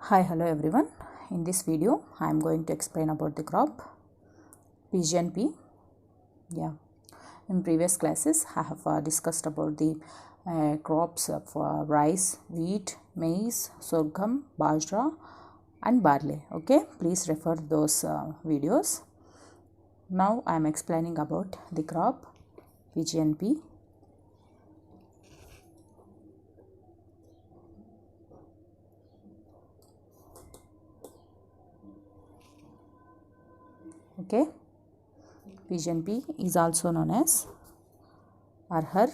Hi, hello everyone. In this video, I am going to explain about the crop pigeon pea. In previous classes, I have discussed about the crops of rice, wheat, maize, sorghum, bajra, and barley. Okay, please refer those videos. Now I am explaining about the crop pigeon pea. Okay, pigeon pea is also known as arhar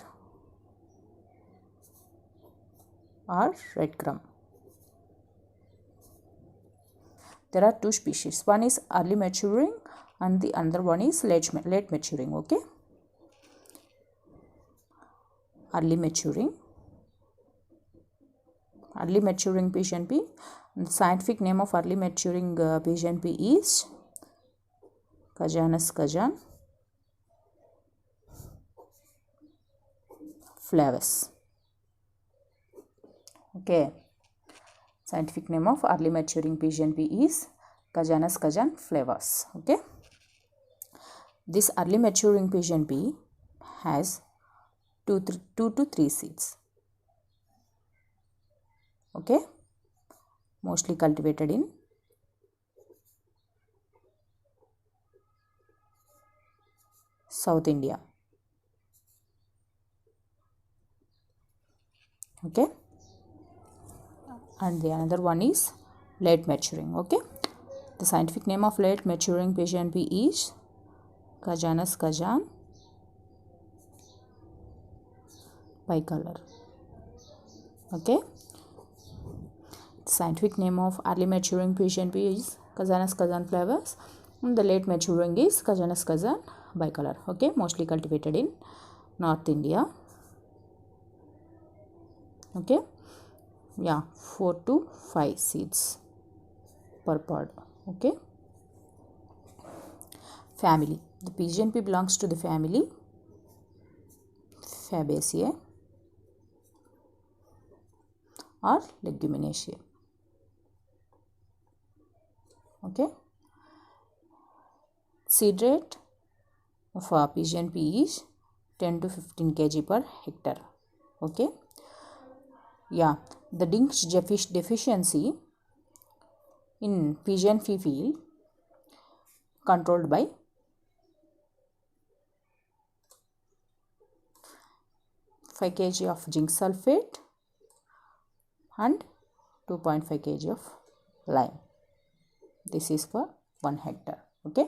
or red crumb. There are two species. One is early maturing and the other one is late maturing. Okay, early maturing pigeon pea. The scientific name of early maturing pigeon pea is Cajanus cajan flavus. Okay, scientific name of early maturing pigeon pea is Cajanus cajan flavus. Okay, this early maturing pigeon pea has 2 to 3 seeds. Okay, mostly cultivated in South India. Okay, and the another one is late maturing. Okay, the scientific name of late maturing pigeon pea is Cajanus cajan bicolor. Okay, the scientific name of early maturing pigeon pea is Cajanus cajan flavus, and the late maturing is Cajanus cajan bicolor. Okay, mostly cultivated in North India. Okay, 4 to 5 seeds per pod. Okay, family. The pigeon pea belongs to the family Fabaceae or Leguminosae. Okay, seed rate of a pigeon pea is 10 to 15 kg per hectare. Okay, the zinc deficiency in pigeon pea field controlled by 5 kg of zinc sulfate and 2.5 kg of lime. This is for 1 hectare. Okay,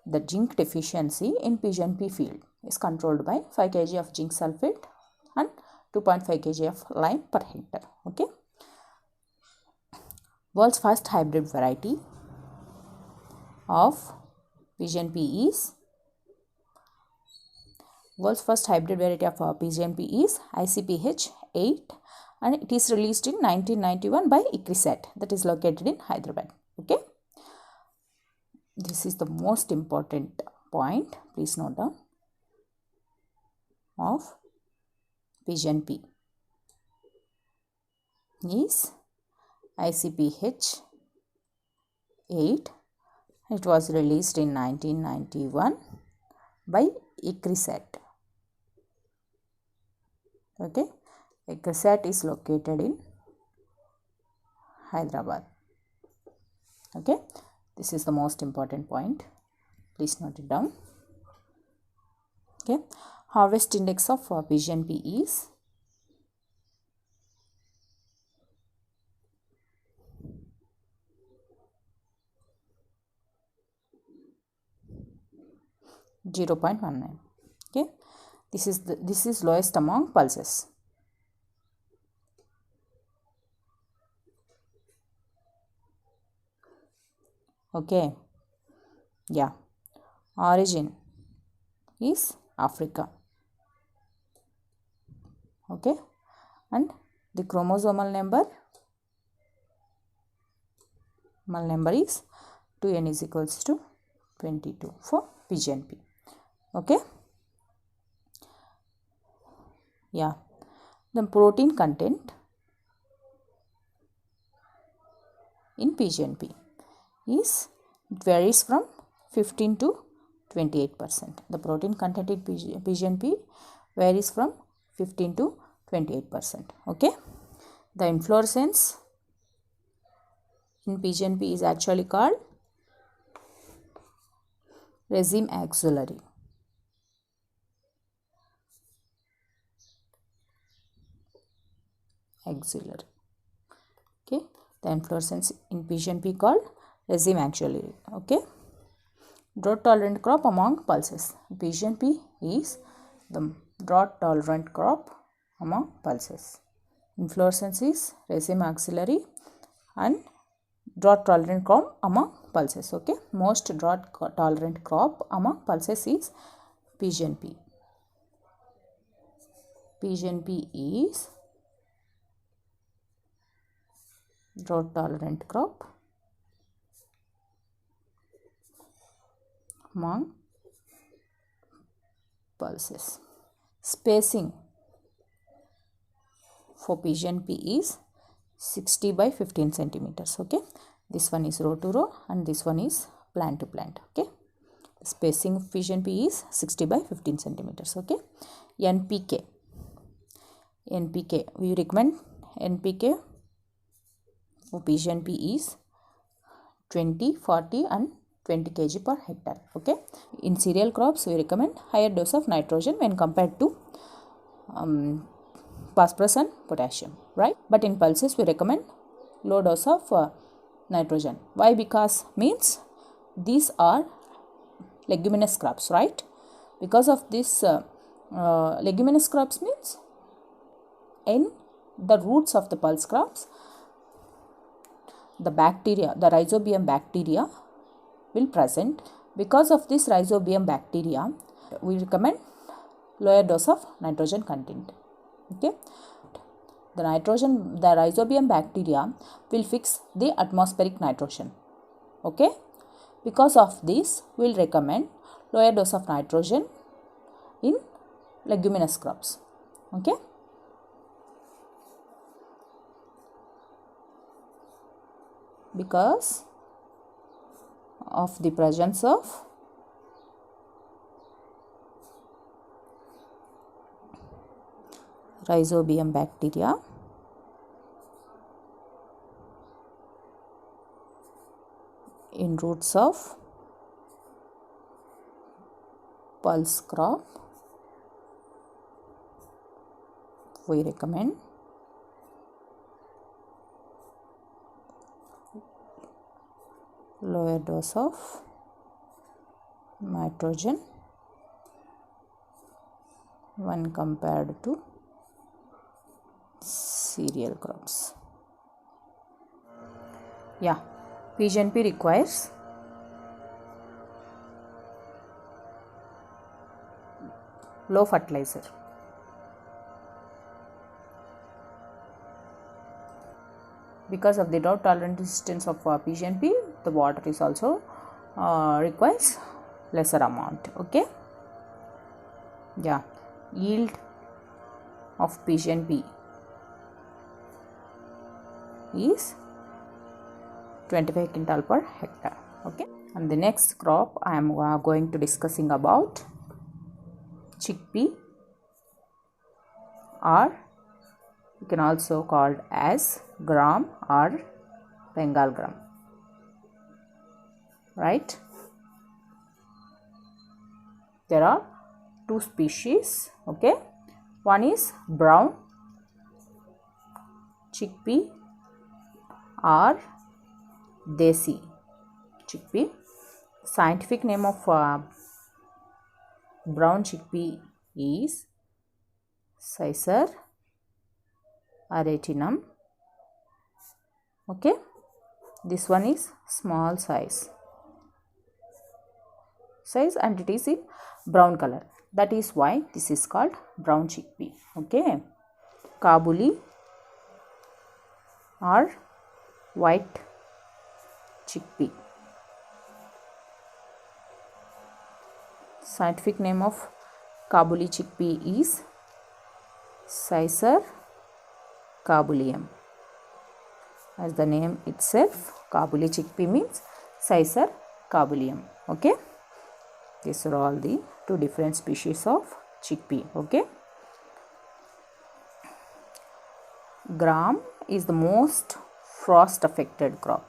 the zinc deficiency in pigeon pea field is controlled by 5 kg of zinc sulfate and 2.5 kg of lime per hectare. Okay, world's first hybrid variety of pigeon pea is ICPH8 and it is released in 1991 by ICRISAT, that is located in Hyderabad. Okay, this is the most important point, please note down, of pigeon pea is ICPH8. It was released in 1991 by ICRISAT. Okay, ICRISAT is located in Hyderabad. Okay, this is the most important point, please note it down. Okay, harvest index of pigeon pea is .19. Okay, this is lowest among pulses. Okay, origin is Africa. Okay, and the chromosomal number is 2n is equals to 22 for pigeon pea. Okay, the protein content in pigeon pea is, it varies from 15 to 28%. The protein content in pigeon pea varies from 15 to 28%. Okay. The inflorescence in pigeon pea is actually called raceme axillary. Okay. The inflorescence in pigeon pea called raceme axillary. Okay. Drought tolerant crop among pulses. Pigeon pea is the drought tolerant crop among pulses. Inflorescence is raceme axillary and drought tolerant crop among pulses. Okay. Most drought tolerant crop among pulses is pigeon pea. Pigeon pea is drought tolerant crop among pulses. Spacing for pigeon pea is 60 by 15 centimeters. Okay. This one is row to row and this one is plant to plant. Okay. The spacing of pigeon pea is 60 by 15 centimeters. Okay. NPK. We recommend NPK for pigeon pea is 20, 40 and 20 kg per hectare. Okay. In cereal crops, we recommend higher dose of nitrogen when compared to phosphorus and potassium, right? But in pulses, we recommend low dose of nitrogen. Why? Because means these are leguminous crops, right? Because of this leguminous crops means in the roots of the pulse crops, the bacteria, the rhizobium bacteria will present. Because of this rhizobium bacteria, we recommend lower dose of nitrogen content. Okay. The rhizobium bacteria will fix the atmospheric nitrogen. Okay. Because of this, we will recommend lower dose of nitrogen in leguminous crops. Okay. Because of the presence of rhizobium bacteria in roots of pulse crop, we recommend lower dose of nitrogen when compared to cereal crops. Yeah, pigeon pea requires low fertilizer. Because of the drought tolerant resistance of pigeon pea, the water is also requires lesser amount. Okay. Yeah, yield of pigeon pea is 25 quintal per hectare. Okay. And the next crop I am going to discussing about chickpea, or you can also called as gram or Bengal gram, right? There are two species. Okay. One is brown chickpea or desi chickpea. Scientific name of brown chickpea is Caesar aratinum. Okay. This one is small size and it is in brown color. That is why this is called brown chickpea. Okay. Kabuli or white chickpea. Scientific name of Kabuli chickpea is Caesar kabulium. As the name itself, Kabuli chickpea means Caesar kabulium. Okay, these are all the two different species of chickpea. Okay, gram is the most frost affected crop.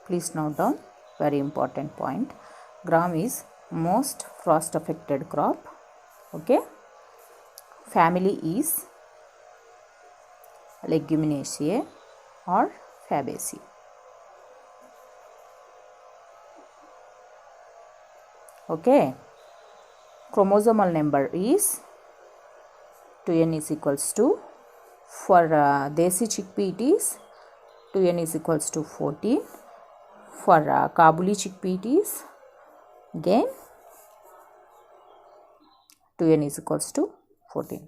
Please note down, very important point. Gram is most frost affected crop. Okay, family is Leguminosae or Fabaceae. Okay, chromosomal number is 2n is equals to, for Desi chickpea it is 2n is equals to 14. For Kabuli chickpea it is again 2n is equals to 14.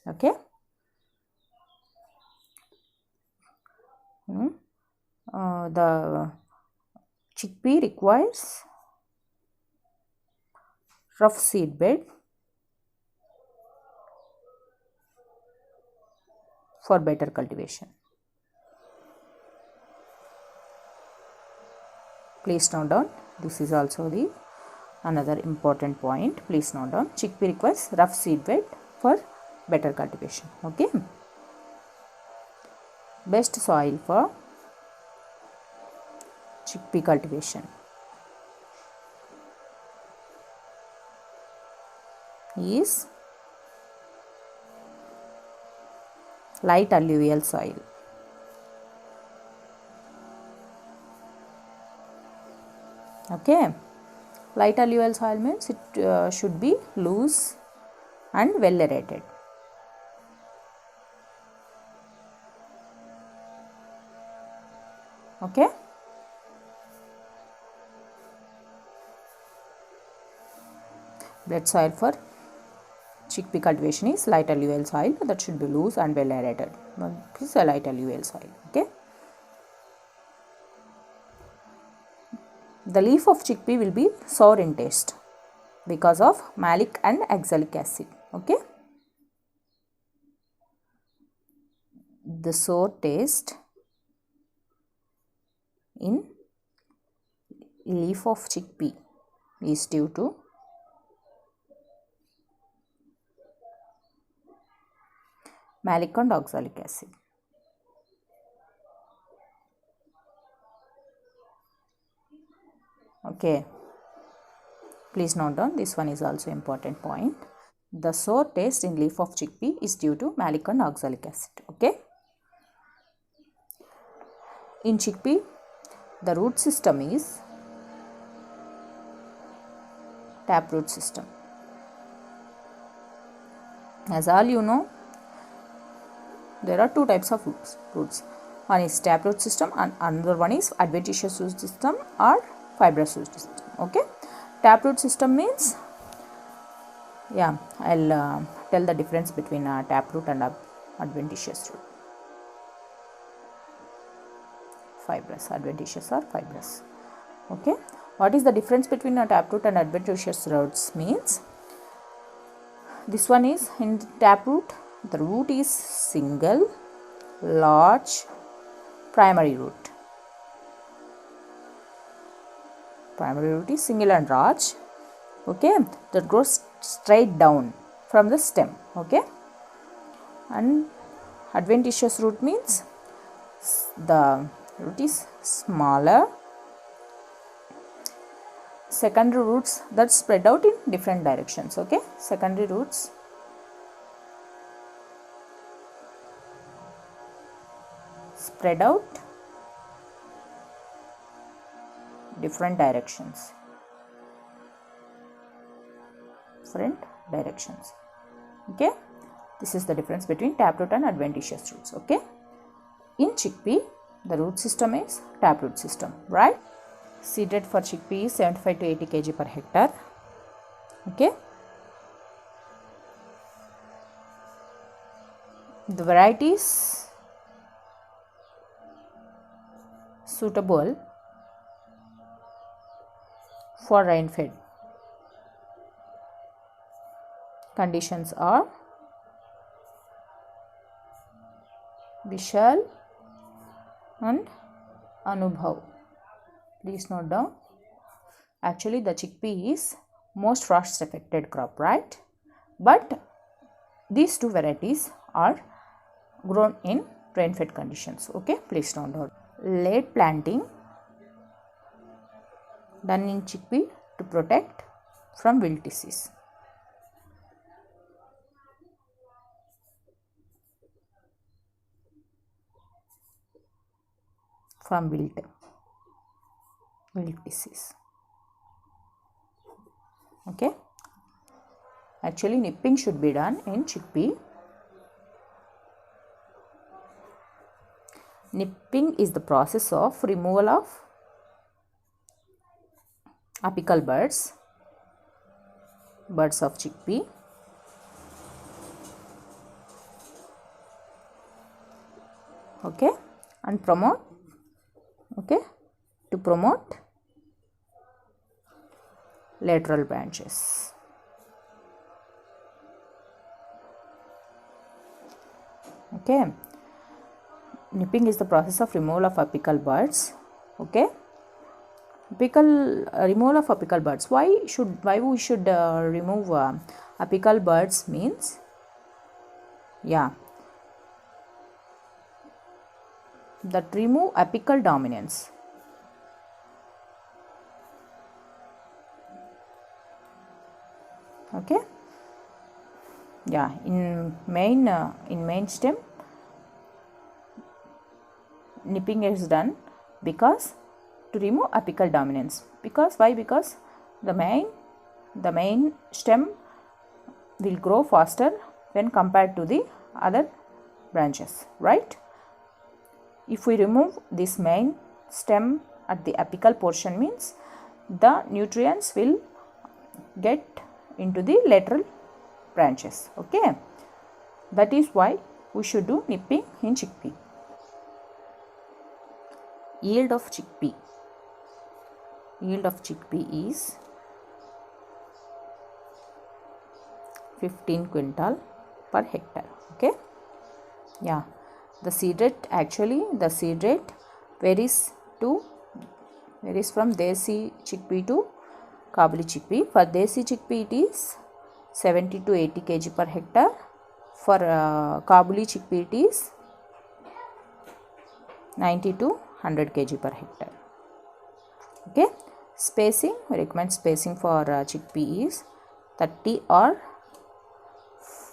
Okay. The chickpea requires rough seed bed for better cultivation. Please note down, this is also the another important point. Please note down, chickpea requires rough seed bed for better cultivation. Okay. Best soil for chickpea cultivation is light alluvial soil. Okay, light alluvial soil means it should be loose and well aerated. Okay, best soil for chickpea cultivation is light alluvial soil, that should be loose and well aerated. This is a light alluvial soil. Okay, the leaf of chickpea will be sour in taste because of malic and oxalic acid. Okay, the sour taste in leaf of chickpea is due to malic and oxalic acid. Okay, please note down, this one is also important point. The sour taste in leaf of chickpea is due to malic and oxalic acid. Okay, in chickpea the root system is taproot system. As all you know, there are two types of roots. One is taproot system and another one is adventitious root system or fibrous root system. Okay, taproot system means, yeah, I'll tell the difference between taproot and adventitious root. Fibrous, adventitious or fibrous. Okay, what is the difference between a taproot and adventitious roots means, this one is in taproot, the root is single, large, primary root. Primary root is single and large. Okay, that grows straight down from the stem. Okay, and adventitious root means the root is smaller, secondary roots that spread out in different directions. Okay, secondary roots spread out different directions. Okay, this is the difference between taproot and adventitious roots. Okay, in chickpea the root system is taproot system, right? Seed rate for chickpea is 75 to 80 kg per hectare. Okay, the varieties suitable for rain fed conditions are Vishal and Anubhav. Please note down. Actually, the chickpea is most frost affected crop, right? But these two varieties are grown in rain-fed conditions. Okay, please note down. Late planting done in chickpea to protect from wilt disease. From wilt disease. Okay. Actually, nipping should be done in chickpea. Nipping is the process of removal of apical buds of chickpea. Okay, and promote. Okay, to promote lateral branches. Okay, nipping is the process of removal of apical buds. Okay, removal of apical buds. Why we should remove apical buds means, yeah, that remove apical dominance. Okay, yeah, in main stem nipping is done because to remove apical dominance. Because why? Because the main stem will grow faster when compared to the other branches, right? If we remove this main stem at the apical portion, means the nutrients will get into the lateral branches. Okay, that is why we should do nipping in chickpea. Yield of chickpea. Yield of chickpea is 15 quintal per hectare. Okay, yeah, the seed rate, actually the seed rate varies from desi chickpea to Kabuli chickpea. For desi chickpea it is 70 to 80 kg per hectare. For Kabuli chickpea it is 90 to 100 kg per hectare. Okay, spacing, we recommend spacing for chickpea is 30 or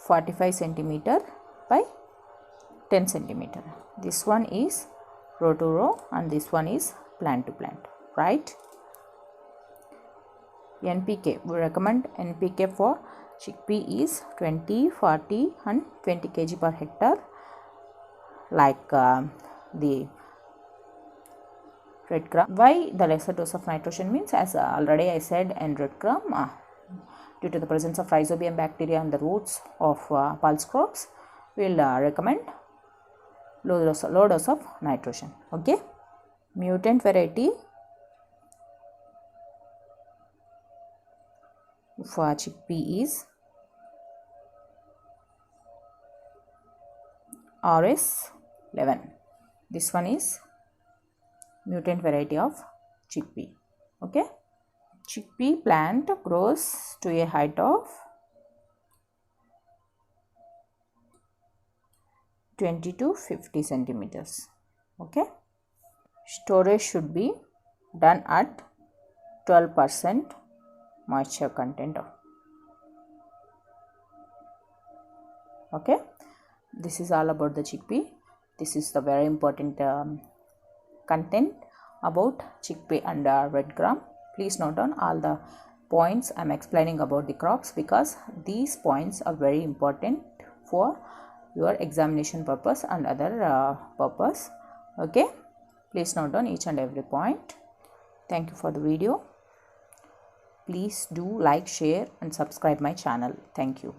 45 centimeter by 10 centimeter. This one is row to row and this one is plant to plant, right? NPK, we recommend NPK for chickpea is 20, 40 and 20 kg per hectare, like the red gram. Why the lesser dose of nitrogen means, as already I said in red gram, due to the presence of rhizobium bacteria and the roots of pulse crops, we will recommend low dose of nitrogen. Okay, mutant variety for chickpea is RS11. This one is mutant variety of chickpea. Okay, chickpea plant grows to a height of 20 to 50 centimeters. Okay, storage should be done at 12% moisture content. Okay, this is all about the chickpea. This is the very important content about chickpea and red gram. Please note down all the points I am explaining about the crops, because these points are very important for your examination purpose and other purpose. Okay, please note down each and every point. Thank you for the video. Please do like, share and subscribe my channel. Thank you.